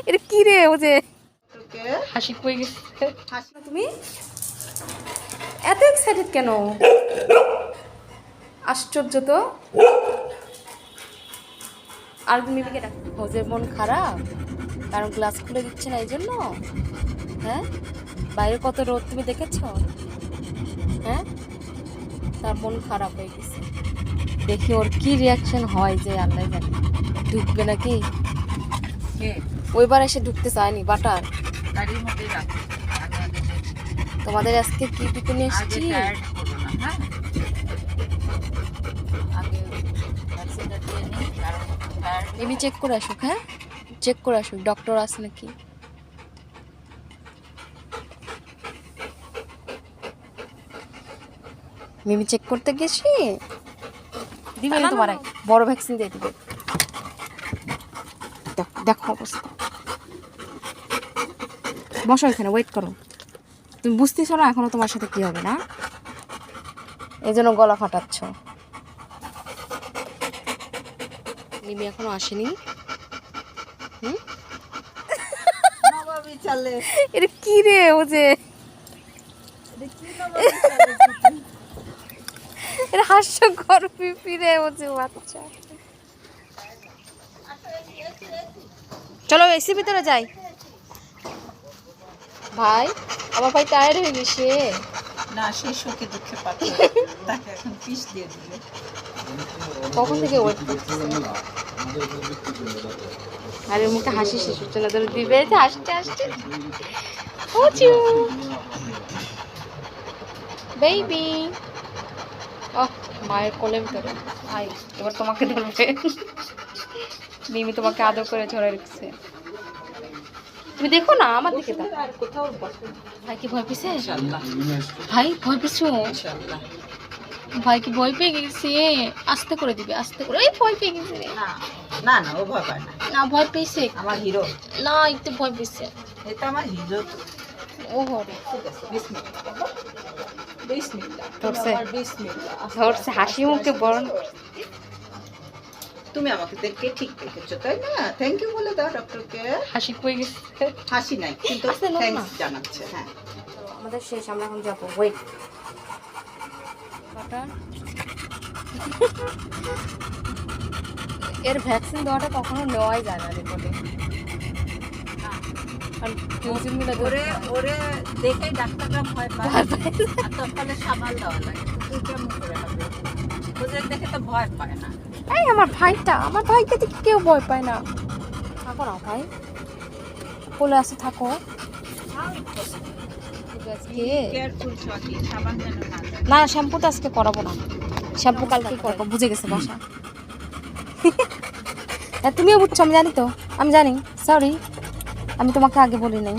এটা কি রে ও যে হাসি কই গেছে? তুমি এত এক্সাইটেড কেন? আশ্চর্য তো। আর মিমিকে ডাক। হোজের মন খারাপ কারণ গ্লাস খুলে দিচ্ছে না এই জন্য? হ্যাঁ, বাইরে কত রোদ তুমি দেখেছো? হ্যাঁ, তার মন খারাপ হয়ে গেছে। দেখি ওর কি রিয়াকশন হয় যে আল্লাহ জানে। ঢুকবে নাকি? ওইবার এসে ঢুকতে চায়নি বাটার। তোমাদের আজকে কি টিফিন এসেছি? এমনি চেক করে আসুক। হ্যাঁ, চেক করে আসুক ডক্টর আছে নাকি। মিমি চেক করতে গেছি দিবে না তোমার বড় ভ্যাকসিন দিয়ে দিবে। দেখো অবস্থা। বসো এখানে, ওয়েট করো। তুমি বুঝতেছো না এখনো তোমার সাথে কি হবে না, এই জন্য গলা ফাটাচ্ছ। মিমি এখনো আসেনি। এটা কি রে ও যে এটা হাস্যকর পিপি রে ও যে বাচ্চা। চলো এসি ভিতরে যাই। ভাই আমার ভাই টায়ার্ড হয়ে গেছে না, সেই শোকে দুঃখে পাচ্ছে, তাকে এখন পিস দিয়ে দিলে। কখন থেকে ওয়েট করতেছে। আরে মুখে হাসি শেষ হচ্ছে না, ধরে দিবে হাসতে হাসতে। ওচু বেবি, মায়ের কোলের ভিতরে। ভাই এবার তোমাকে ধরবে। মিমি তোমাকে আদর করে ঝরে রেখেছে। তুমি দেখো না আমার দিকে। ভাই কি ভয় পেয়েছে? ভাই ভয় পেয়েছো? ভাই কি ভয় পেয়ে গেছে? আস্তে করে দিবে, আস্তে করে। এই ভয় পেয়ে গেছে। না না, ও ভয় পায় না। না ভয় পেয়েছে আমার হিরো। না, একটু ভয় পেয়েছে। এটা আমার হিরো। ও হরে ধরছে হাসি মুখে বরণ। তুমি আমাকে দেখে ঠিক দেখেছো তাই না? থ্যাংক ইউ বলে দাও ডক্টরকে। হাসি কই গেছে? হাসি নাই কিন্তু থ্যাঙ্কস জানাচ্ছে। হ্যাঁ আমাদের শেষ, আমরা এখন যাবো। ওয়েট এর ভ্যাকসিন দেওয়াটা কখনো নেওয়াই যায় না রিপোর্টে। ওরে ওরে দেখে ডাক্তাররা ভয় পায়, আর তখন সামাল দেওয়া লাগে। তুই কেমন করে হবে? ওদের দেখে তো ভয় পায় না। এই আমার ভাইটা, আমার ভাইকে দেখে কেউ ভয় পায় না। থাকো না ভাই, কোলে আসে থাকো। না শ্যাম্পু তো আজকে করাবো না, শ্যাম্পু কালকে করবো। বুঝে গেছে বাসা। তুমিও বুঝছো, আমি জানি তো, আমি জানি। সরি আমি তোমাকে আগে বলি নাই।